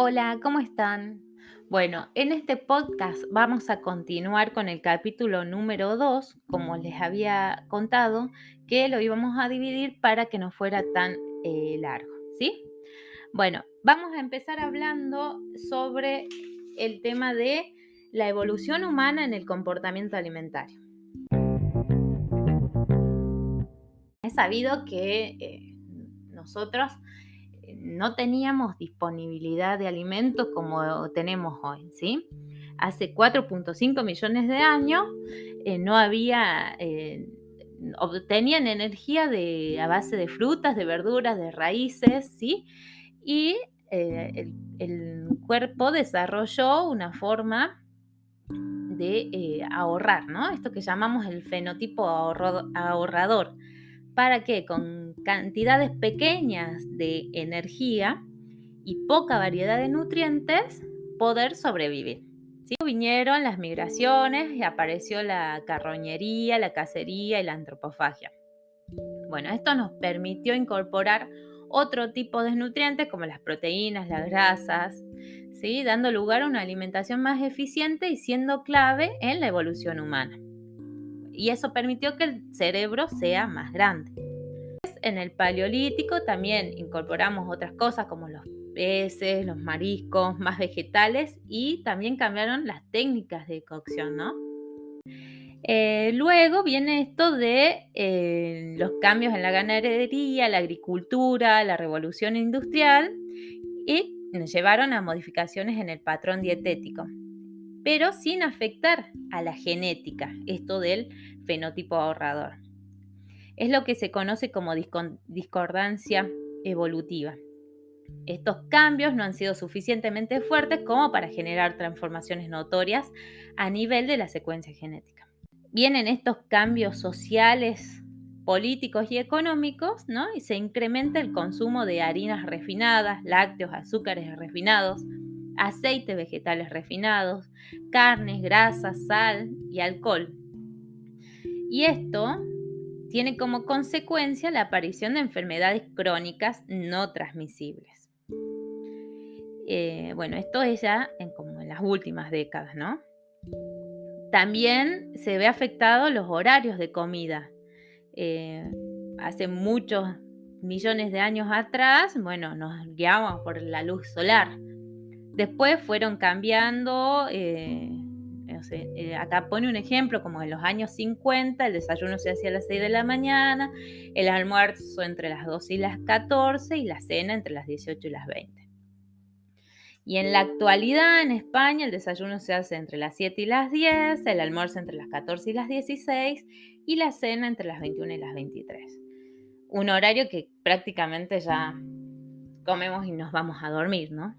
Hola, ¿cómo están? Bueno, en este podcast vamos a continuar con el capítulo número 2, como les había contado, que lo íbamos a dividir para que no fuera tan largo, ¿sí? Bueno, vamos a empezar hablando sobre el tema de la evolución humana en el comportamiento alimentario. Es sabido que nosotros no teníamos disponibilidad de alimentos como tenemos hoy, ¿sí? Hace 4.5 millones de años no había, obtenían energía a base de frutas, de verduras, de raíces, ¿sí? Y el cuerpo desarrolló una forma de ahorrar, ¿no? Esto que llamamos el fenotipo ahorrador. ¿Para qué? Con cantidades pequeñas de energía y poca variedad de nutrientes, poder sobrevivir. ¿Sí? Vinieron las migraciones y apareció la carroñería, la cacería y la antropofagia. Bueno, esto nos permitió incorporar otro tipo de nutrientes como las proteínas, las grasas, ¿sí? Dando lugar a una alimentación más eficiente y siendo clave en la evolución humana. Y eso permitió que el cerebro sea más grande. En el Paleolítico también incorporamos otras cosas como los peces, los mariscos, más vegetales y también cambiaron las técnicas de cocción, ¿no? Luego viene esto de los cambios en la ganadería, la agricultura, la revolución industrial y nos llevaron a modificaciones en el patrón dietético, pero sin afectar a la genética, esto del fenotipo ahorrador. Es lo que se conoce como discordancia evolutiva. Estos cambios no han sido suficientemente fuertes como para generar transformaciones notorias a nivel de la secuencia genética. Vienen estos cambios sociales, políticos y económicos, ¿no? Y se incrementa el consumo de harinas refinadas, lácteos, azúcares refinados, aceites vegetales refinados, carnes, grasas, sal y alcohol. Y esto tiene como consecuencia la aparición de enfermedades crónicas no transmisibles. Bueno, esto es ya como en las últimas décadas, ¿no? También se ve afectado los horarios de comida. Hace muchos millones de años atrás, bueno, nos guiábamos por la luz solar. Después fueron cambiando, no sé, acá pone un ejemplo, como en los años 50, el desayuno se hacía a las 6 de la mañana, el almuerzo entre las 12 y las 14 y la cena entre las 18 y las 20. Y en la actualidad en España el desayuno se hace entre las 7 y las 10, el almuerzo entre las 14 y las 16 y la cena entre las 21 y las 23. Un horario que prácticamente ya comemos y nos vamos a dormir, ¿no?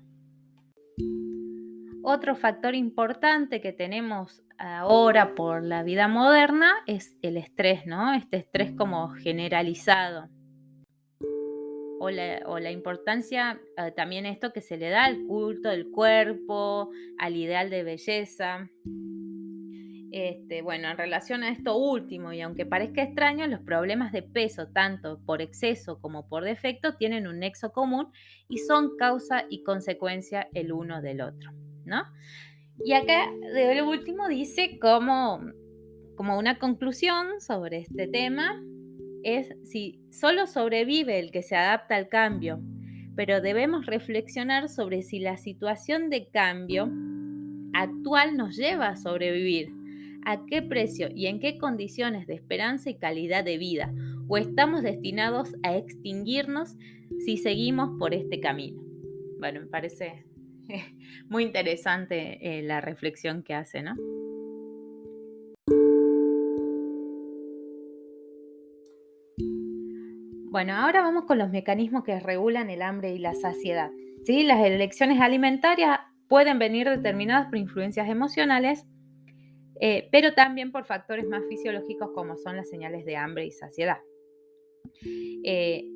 Otro factor importante que tenemos ahora por la vida moderna es el estrés, ¿no? Este estrés como generalizado. O la importancia también esto que se le da al culto del cuerpo, al ideal de belleza. Bueno, en relación a esto último, y aunque parezca extraño, los problemas de peso, tanto por exceso como por defecto, tienen un nexo común y son causa y consecuencia el uno del otro, ¿no? Y acá, de lo último, dice como una conclusión sobre este tema, es si solo sobrevive el que se adapta al cambio, pero debemos reflexionar sobre si la situación de cambio actual nos lleva a sobrevivir, a qué precio y en qué condiciones de esperanza y calidad de vida, o estamos destinados a extinguirnos si seguimos por este camino. Bueno, me parece muy interesante la reflexión que hace, ¿no? Bueno, ahora vamos con los mecanismos que regulan el hambre y la saciedad. ¿Sí? Las elecciones alimentarias pueden venir determinadas por influencias emocionales, pero también por factores más fisiológicos como son las señales de hambre y saciedad.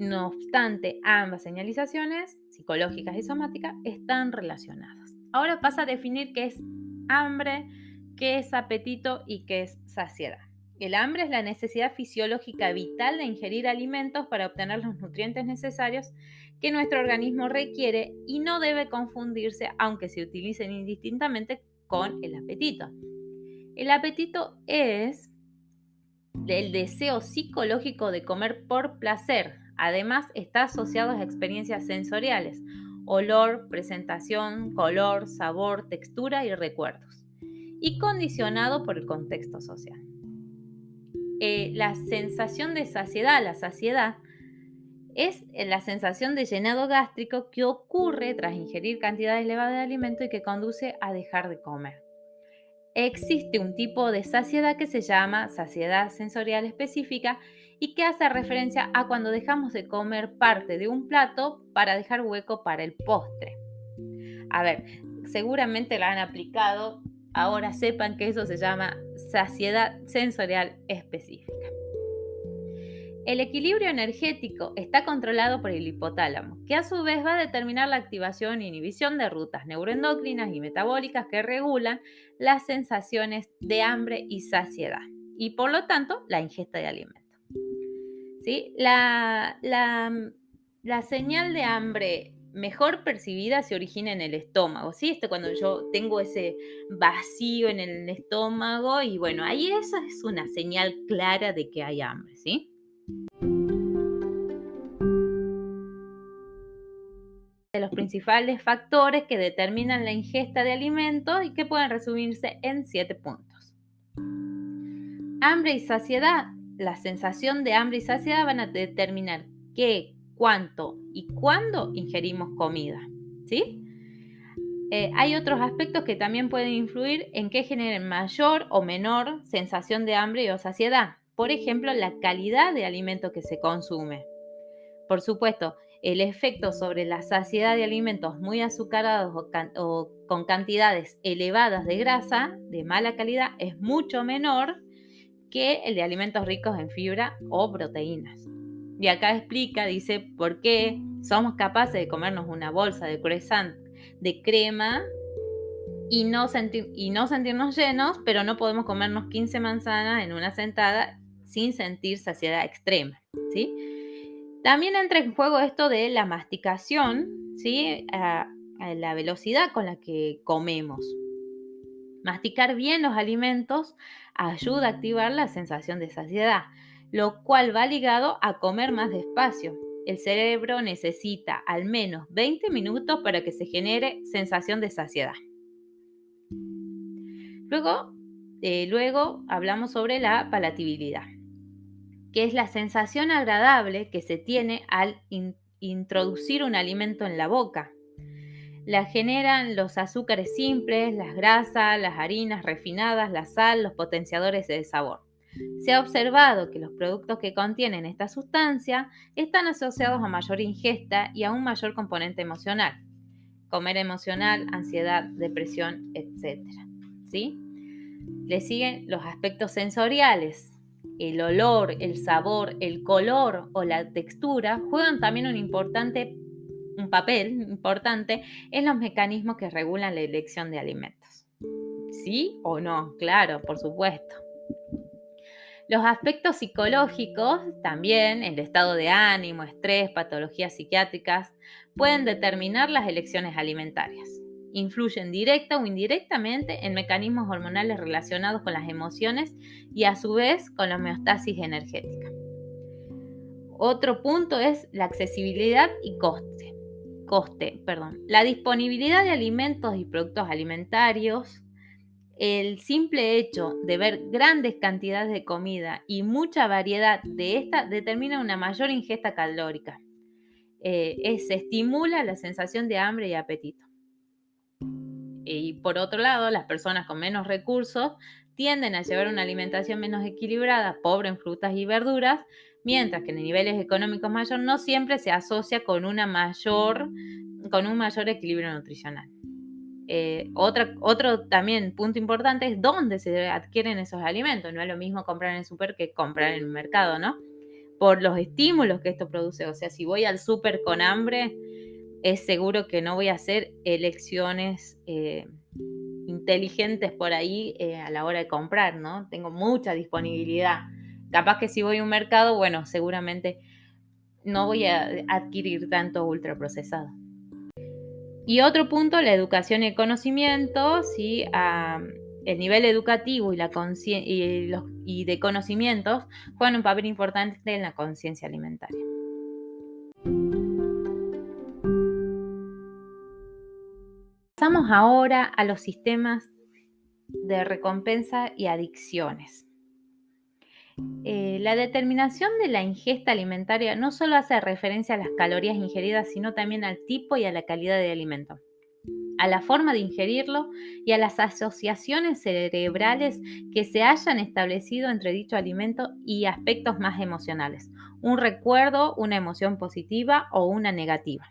No obstante, ambas señalizaciones, psicológicas y somáticas, están relacionadas. Ahora pasa a definir qué es hambre, qué es apetito y qué es saciedad. El hambre es la necesidad fisiológica vital de ingerir alimentos para obtener los nutrientes necesarios que nuestro organismo requiere y no debe confundirse, aunque se utilicen indistintamente, con el apetito. El apetito es el deseo psicológico de comer por placer. Además, está asociado a experiencias sensoriales: olor, presentación, color, sabor, textura y recuerdos, y condicionado por el contexto social. La sensación de saciedad, la saciedad, es la sensación de llenado gástrico que ocurre tras ingerir cantidades elevadas de alimento y que conduce a dejar de comer. Existe un tipo de saciedad que se llama saciedad sensorial específica y que hace referencia a cuando dejamos de comer parte de un plato para dejar hueco para el postre. A ver, seguramente la han aplicado, ahora sepan que eso se llama saciedad sensorial específica. El equilibrio energético está controlado por el hipotálamo, que a su vez va a determinar la activación e inhibición de rutas neuroendocrinas y metabólicas que regulan las sensaciones de hambre y saciedad, y por lo tanto la ingesta de alimentos. ¿Sí? La señal de hambre mejor percibida se origina en el estómago, ¿sí? Cuando yo tengo ese vacío en el estómago, y bueno, ahí eso es una señal clara de que hay hambre, ¿sí? De los principales factores que determinan la ingesta de alimentos y que pueden resumirse en 7 puntos. Hambre y saciedad. La sensación de hambre y saciedad van a determinar qué, cuánto y cuándo ingerimos comida, ¿sí? Hay otros aspectos que también pueden influir en que generen mayor o menor sensación de hambre o saciedad. Por ejemplo, la calidad de alimento que se consume. Por supuesto, el efecto sobre la saciedad de alimentos muy azucarados o con cantidades elevadas de grasa de mala calidad es mucho menor que el de alimentos ricos en fibra o proteínas. Y acá explica, dice, por qué somos capaces de comernos una bolsa de croissant de crema y no sentirnos llenos, pero no podemos comernos 15 manzanas en una sentada sin sentir saciedad extrema, ¿sí? También entra en juego esto de la masticación, ¿sí? A la velocidad con la que comemos. Masticar bien los alimentos ayuda a activar la sensación de saciedad, lo cual va ligado a comer más despacio. El cerebro necesita al menos 20 minutos para que se genere sensación de saciedad. Luego hablamos sobre la palatabilidad, que es la sensación agradable que se tiene al introducir un alimento en la boca. La generan los azúcares simples, las grasas, las harinas refinadas, la sal, los potenciadores de sabor. Se ha observado que los productos que contienen esta sustancia están asociados a mayor ingesta y a un mayor componente emocional. Comer emocional, ansiedad, depresión, etc. ¿Sí? Le siguen los aspectos sensoriales. El olor, el sabor, el color o la textura juegan también un papel importante en los mecanismos que regulan la elección de alimentos. ¿Sí o no? Claro, por supuesto. Los aspectos psicológicos, también el estado de ánimo, estrés, patologías psiquiátricas, pueden determinar las elecciones alimentarias. Influyen directa o indirectamente en mecanismos hormonales relacionados con las emociones y a su vez con la homeostasis energética. Otro punto es la accesibilidad y coste. La disponibilidad de alimentos y productos alimentarios. El simple hecho de ver grandes cantidades de comida y mucha variedad de esta determina una mayor ingesta calórica. Se estimula la sensación de hambre y apetito. Y por otro lado, las personas con menos recursos tienden a llevar una alimentación menos equilibrada, pobre en frutas y verduras, mientras que en niveles económicos mayores no siempre se asocia con un mayor equilibrio nutricional. Otro también punto importante es dónde se adquieren esos alimentos. No es lo mismo comprar en el súper que comprar en el mercado, ¿no? Por los estímulos que esto produce. O sea, si voy al súper con hambre, es seguro que no voy a hacer elecciones inteligentes por ahí a la hora de comprar, ¿no? Tengo mucha disponibilidad. Capaz que si voy a un mercado, bueno, seguramente no voy a adquirir tanto ultraprocesado. Y otro punto, la educación y el conocimiento, ¿sí? El nivel educativo y de conocimientos juegan un papel importante en la conciencia alimentaria. Pasamos ahora a los sistemas de recompensa y adicciones. La determinación de la ingesta alimentaria no solo hace referencia a las calorías ingeridas, sino también al tipo y a la calidad del alimento, a la forma de ingerirlo y a las asociaciones cerebrales que se hayan establecido entre dicho alimento y aspectos más emocionales, un recuerdo, una emoción positiva o una negativa.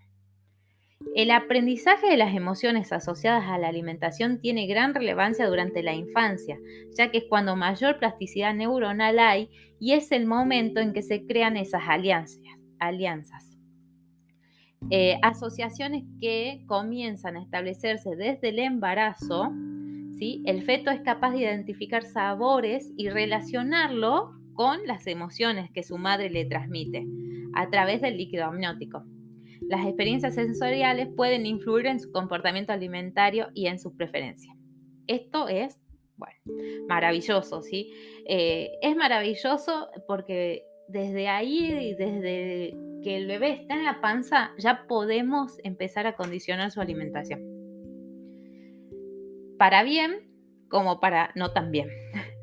El aprendizaje de las emociones asociadas a la alimentación tiene gran relevancia durante la infancia, ya que es cuando mayor plasticidad neuronal hay y es el momento en que se crean esas alianzas. Asociaciones que comienzan a establecerse desde el embarazo, ¿sí? El feto es capaz de identificar sabores y relacionarlo con las emociones que su madre le transmite a través del líquido amniótico. Las experiencias sensoriales pueden influir en su comportamiento alimentario y en sus preferencias. Esto es, bueno, maravilloso, ¿sí? Es maravilloso porque desde ahí, desde que el bebé está en la panza, ya podemos empezar a condicionar su alimentación. Para bien como para no tan bien,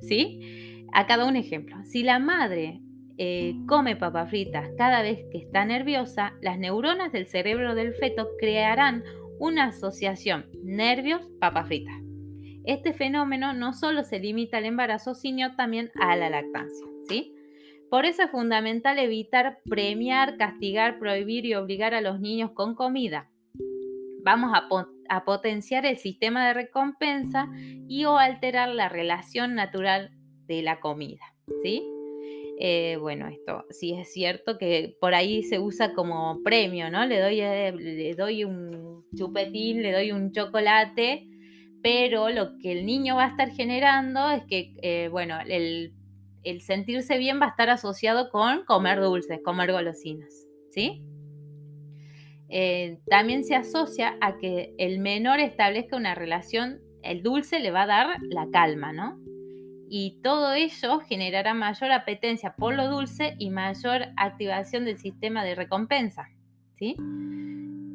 ¿sí? Acá da un ejemplo. Si la madre come papas fritas cada vez que está nerviosa, las neuronas del cerebro del feto crearán una asociación nervios-papas fritas. Este fenómeno no solo se limita al embarazo, sino también a la lactancia, ¿sí? Por eso es fundamental evitar premiar, castigar, prohibir y obligar a los niños con comida. Vamos a potenciar el sistema de recompensa y o alterar la relación natural de la comida, ¿sí? Bueno, esto sí es cierto que por ahí se usa como premio, ¿no? Le doy un chupetín, le doy un chocolate, pero lo que el niño va a estar generando es que, bueno, el sentirse bien va a estar asociado con comer dulces, comer golosinas, ¿sí? También se asocia a que el menor establezca una relación, el dulce le va a dar la calma, ¿no? Y todo ello generará mayor apetencia por lo dulce y mayor activación del sistema de recompensa, ¿sí?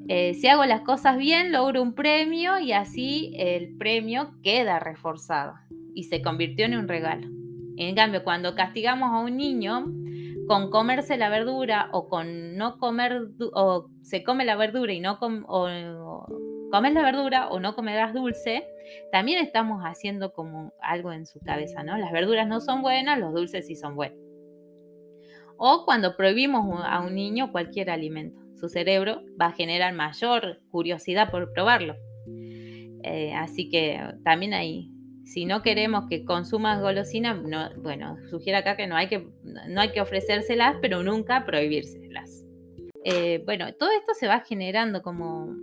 Si hago las cosas bien, logro un premio y así el premio queda reforzado y se convirtió en un regalo. En cambio, cuando castigamos a un niño con comerse la verdura o con no comer, o se come la verdura y no comes la verdura o no comerás dulce, también estamos haciendo como algo en su cabeza, ¿no? Las verduras no son buenas, los dulces sí son buenos. O cuando prohibimos a un niño cualquier alimento, su cerebro va a generar mayor curiosidad por probarlo. Así que también ahí, si no queremos que consuman golosinas, no, bueno, sugiero acá que no hay que ofrecérselas, pero nunca prohibírselas. Bueno, todo esto se va generando como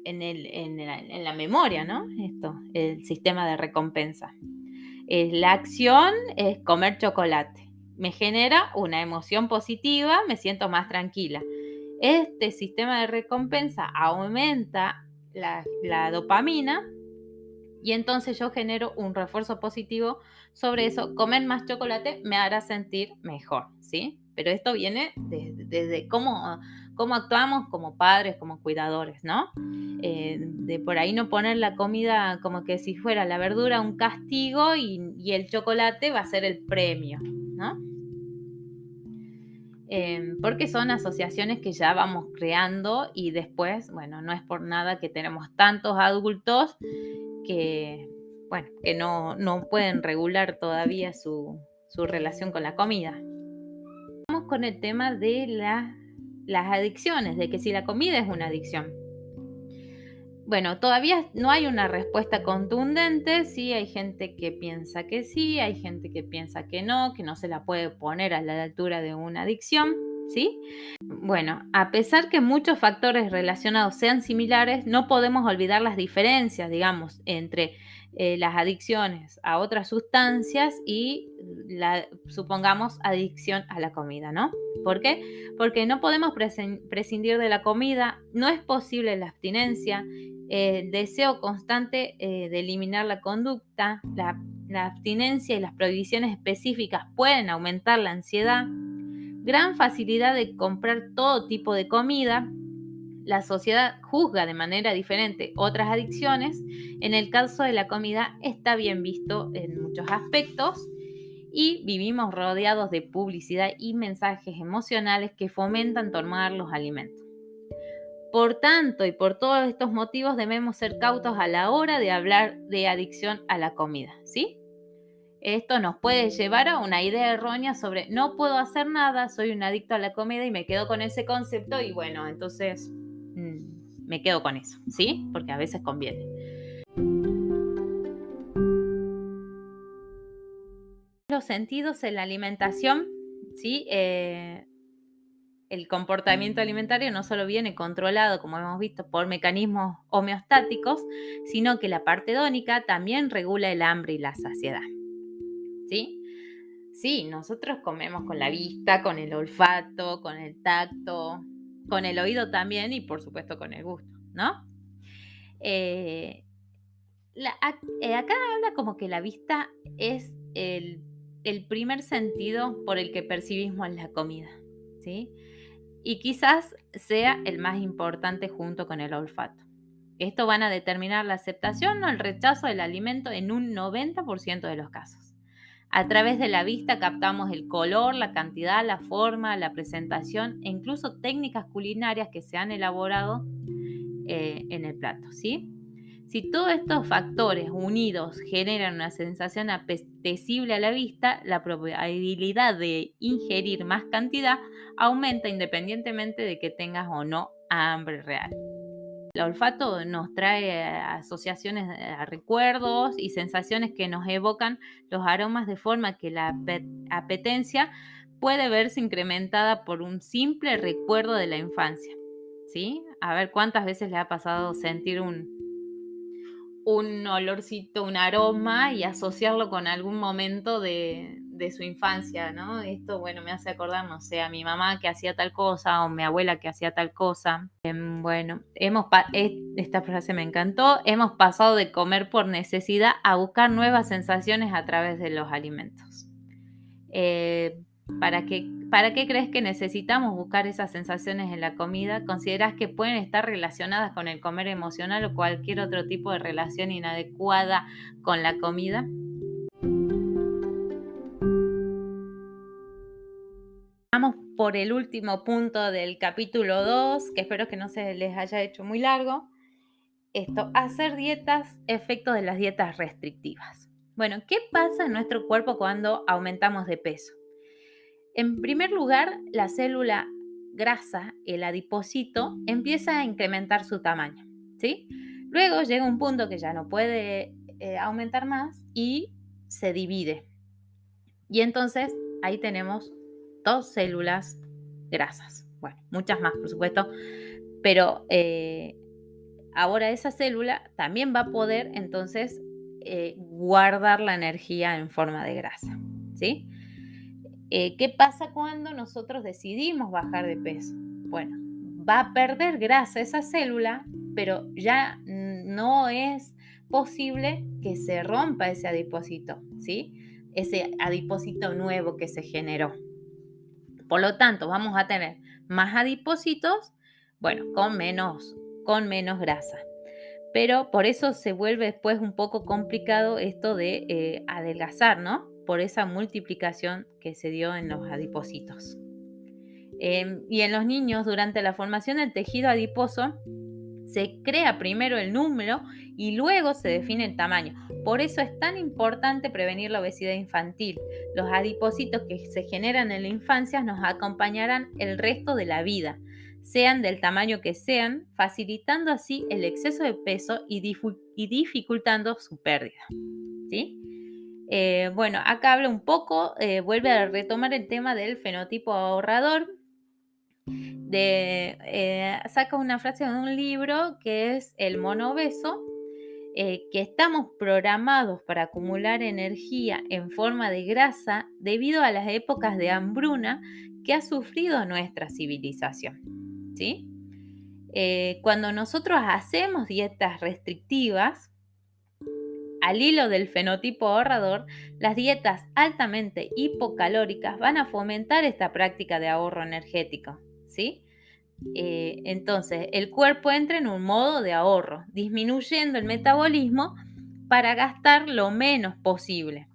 en la memoria, ¿no? Esto, el sistema de recompensa. La acción es comer chocolate. Me genera una emoción positiva, me siento más tranquila. Este sistema de recompensa aumenta la dopamina y entonces yo genero un refuerzo positivo sobre eso. Comer más chocolate me hará sentir mejor, ¿sí? Pero esto viene desde cómo actuamos como padres, como cuidadores, ¿no? De por ahí no poner la comida como que si fuera la verdura un castigo y el chocolate va a ser el premio, ¿no? Porque son asociaciones que ya vamos creando y después, bueno, no es por nada que tenemos tantos adultos que, bueno, que no pueden regular todavía su relación con la comida. Vamos con el tema de las adicciones, de que si la comida es una adicción. Bueno, todavía no hay una respuesta contundente, sí, hay gente que piensa que sí, hay gente que piensa que no se la puede poner a la altura de una adicción. ¿sí? Bueno, a pesar que muchos factores relacionados sean similares, no podemos olvidar las diferencias, digamos, entre las adicciones a otras sustancias y supongamos, adicción a la comida, ¿no? ¿Por qué? Porque no podemos prescindir de la comida, no es posible la abstinencia, el deseo constante de eliminar la conducta, la abstinencia y las prohibiciones específicas pueden aumentar la ansiedad, gran facilidad de comprar todo tipo de comida. La sociedad juzga de manera diferente otras adicciones. En el caso de la comida está bien visto en muchos aspectos y vivimos rodeados de publicidad y mensajes emocionales que fomentan tomar los alimentos. Por tanto y por todos estos motivos debemos ser cautos a la hora de hablar de adicción a la comida, ¿sí? Esto nos puede llevar a una idea errónea sobre no puedo hacer nada, soy un adicto a la comida y me quedo con ese concepto y bueno, entonces me quedo con eso, ¿sí? Porque a veces conviene. Los sentidos en la alimentación, ¿sí? El comportamiento alimentario no solo viene controlado, como hemos visto, por mecanismos homeostáticos, sino que la parte hedónica también regula el hambre y la saciedad, ¿sí? Sí, nosotros comemos con la vista, con el olfato, con el tacto, con el oído también y por supuesto con el gusto, ¿no? Eh, acá habla como que la vista es el primer sentido por el que percibimos la comida, ¿sí? Y quizás sea el más importante junto con el olfato. Esto van a determinar la aceptación o el rechazo del alimento en un 90% de los casos. A través de la vista captamos el color, la cantidad, la forma, la presentación e incluso técnicas culinarias que se han elaborado en el plato, ¿sí? Si todos estos factores unidos generan una sensación apetecible a la vista, la probabilidad de ingerir más cantidad aumenta independientemente de que tengas o no hambre real. El olfato nos trae asociaciones a recuerdos y sensaciones que nos evocan los aromas de forma que la apetencia puede verse incrementada por un simple recuerdo de la infancia, ¿sí? A ver cuántas veces le ha pasado sentir un olorcito, un aroma y asociarlo con algún momento de su infancia, ¿no? Esto, bueno, me hace acordar, no sé, a mi mamá que hacía tal cosa o mi abuela que hacía tal cosa. Bueno, esta frase me encantó, hemos pasado de comer por necesidad a buscar nuevas sensaciones a través de los alimentos. ¿Para qué crees que necesitamos buscar esas sensaciones en la comida? ¿Consideras que pueden estar relacionadas con el comer emocional o cualquier otro tipo de relación inadecuada con la comida? Vamos por el último punto del capítulo 2, que espero que no se les haya hecho muy largo. Hacer dietas, efectos de las dietas restrictivas. Bueno, ¿qué pasa en nuestro cuerpo cuando aumentamos de peso? En primer lugar, la célula grasa, el adipocito, empieza a incrementar su tamaño, ¿sí? Luego llega un punto que ya no puede aumentar más y se divide. Y entonces ahí tenemos dos células grasas. Bueno, muchas más, por supuesto, pero ahora esa célula también va a poder entonces guardar la energía en forma de grasa, ¿sí? ¿Qué pasa cuando nosotros decidimos bajar de peso? Bueno, va a perder grasa esa célula, pero ya no es posible que se rompa ese adipocito, ¿sí? Ese adipocito nuevo que se generó. Por lo tanto, vamos a tener más adipocitos, bueno, con menos grasa. Pero por eso se vuelve después un poco complicado esto de adelgazar, ¿no? Por esa multiplicación que se dio en los adipocitos. Y en los niños, durante la formación del tejido adiposo, se crea primero el número y luego se define el tamaño. Por eso es tan importante prevenir la obesidad infantil. Los adipocitos que se generan en la infancia nos acompañarán el resto de la vida, sean del tamaño que sean, facilitando así el exceso de peso y dificultando su pérdida, ¿sí? Bueno, acá habla un poco, vuelve a retomar el tema del fenotipo ahorrador, Saca una frase de un libro que es El mono obeso, que estamos programados para acumular energía en forma de grasa debido a las épocas de hambruna que ha sufrido nuestra civilización, ¿sí? Cuando nosotros hacemos dietas restrictivas, al hilo del fenotipo ahorrador, las dietas altamente hipocalóricas van a fomentar esta práctica de ahorro energético, ¿sí? Entonces, el cuerpo entra en un modo de ahorro, disminuyendo el metabolismo para gastar lo menos posible.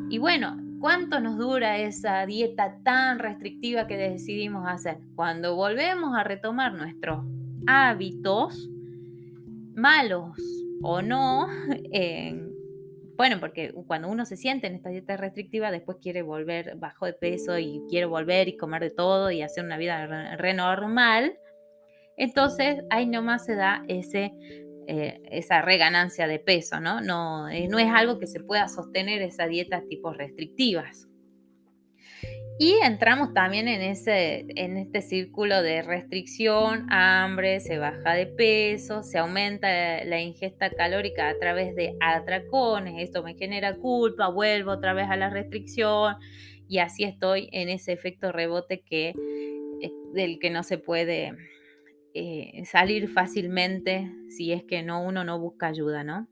Y bueno, ¿cuánto nos dura esa dieta tan restrictiva que decidimos hacer? Cuando volvemos a retomar nuestros hábitos, malos o no, bueno, porque cuando uno se siente en esta dieta restrictiva, después quiere volver bajo de peso y quiere volver y comer de todo y hacer una vida re normal. Entonces, ahí nomás se da esa reganancia de peso, ¿no? No es algo que se pueda sostener esa dieta tipo restrictivas. Y entramos también en este círculo de restricción, hambre, se baja de peso, se aumenta la ingesta calórica a través de atracones, esto me genera culpa, vuelvo otra vez a la restricción y así estoy en ese efecto rebote del que no se puede salir fácilmente si es que uno no busca ayuda, ¿no?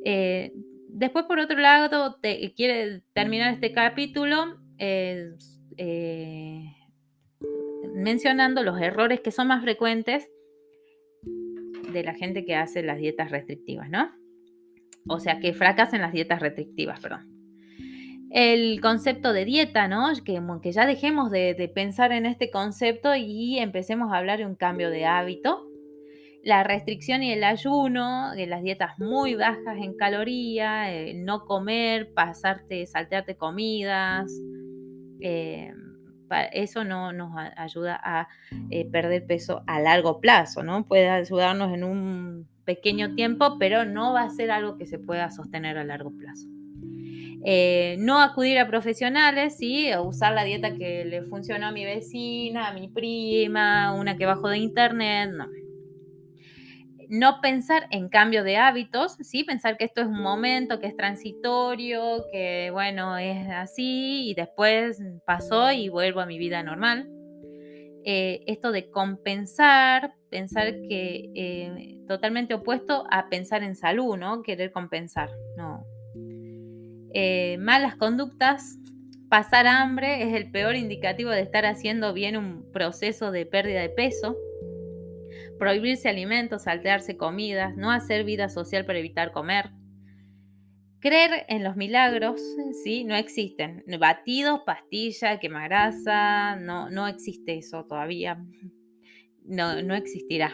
Después, por otro lado, quiere terminar este capítulo mencionando los errores que son más frecuentes de la gente que hace las dietas restrictivas, ¿no? O sea, que fracasan las dietas restrictivas, perdón. El concepto de dieta, ¿no? Que ya dejemos de pensar en este concepto y empecemos a hablar de un cambio de hábito. La restricción y el ayuno, de las dietas muy bajas en caloría, no comer, saltearte comidas, eso no nos ayuda a perder peso a largo plazo, ¿no? Puede ayudarnos en un pequeño tiempo, pero no va a ser algo que se pueda sostener a largo plazo. No acudir a profesionales, ¿sí? O usar la dieta que le funcionó a mi vecina, a mi prima, una que bajó de internet, no. No pensar en cambio de hábitos, ¿sí? Pensar que esto es un momento, que es transitorio, que bueno, es así y después pasó y vuelvo a mi vida normal. Esto de compensar, pensar que totalmente opuesto a pensar en salud, ¿no? Querer compensar, no. Malas conductas, pasar hambre es el peor indicativo de estar haciendo bien un proceso de pérdida de peso. Prohibirse alimentos, saltearse comidas, no hacer vida social para evitar comer. Creer en los milagros, ¿sí? No existen. Batidos, pastillas, quemagrasa, no existe eso todavía. No existirá.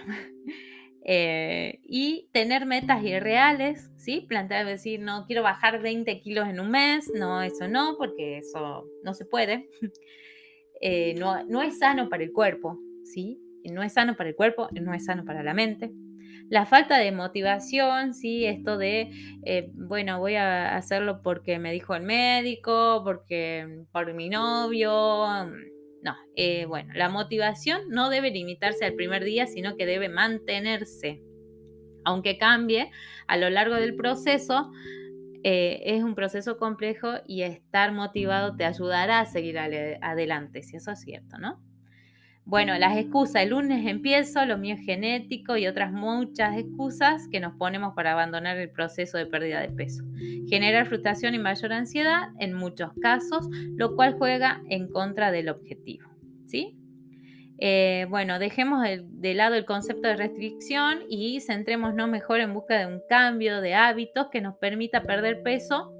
Y tener metas irreales, ¿sí? Plantear, decir, no quiero bajar 20 kilos en un mes, no, eso no, porque eso no se puede. No es sano para el cuerpo, ¿sí? No es sano para el cuerpo, no es sano para la mente. La falta de motivación, ¿sí? Esto de, bueno, voy a hacerlo porque me dijo el médico, por mi novio. No, bueno, la motivación no debe limitarse al primer día, sino que debe mantenerse. Aunque cambie a lo largo del proceso, es un proceso complejo y estar motivado te ayudará a seguir adelante, si eso es cierto, ¿no? Bueno, las excusas, el lunes empiezo, lo mío es genético y otras muchas excusas que nos ponemos para abandonar el proceso de pérdida de peso. Generar frustración y mayor ansiedad en muchos casos, lo cual juega en contra del objetivo, ¿sí? Bueno, dejemos de lado el concepto de restricción y centrémonos mejor en busca de un cambio de hábitos que nos permita perder peso,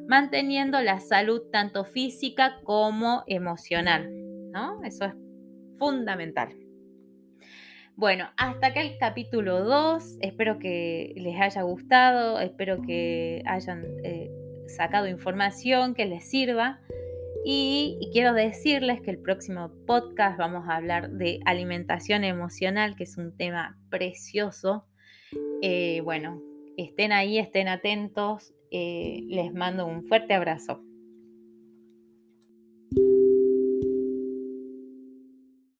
manteniendo la salud tanto física como emocional, ¿no? Eso es fundamental. Bueno, hasta acá el capítulo 2. Espero que les haya gustado, espero que hayan sacado información que les sirva. Y quiero decirles que el próximo podcast vamos a hablar de alimentación emocional, que es un tema precioso. Bueno, estén ahí, estén atentos. Les mando un fuerte abrazo.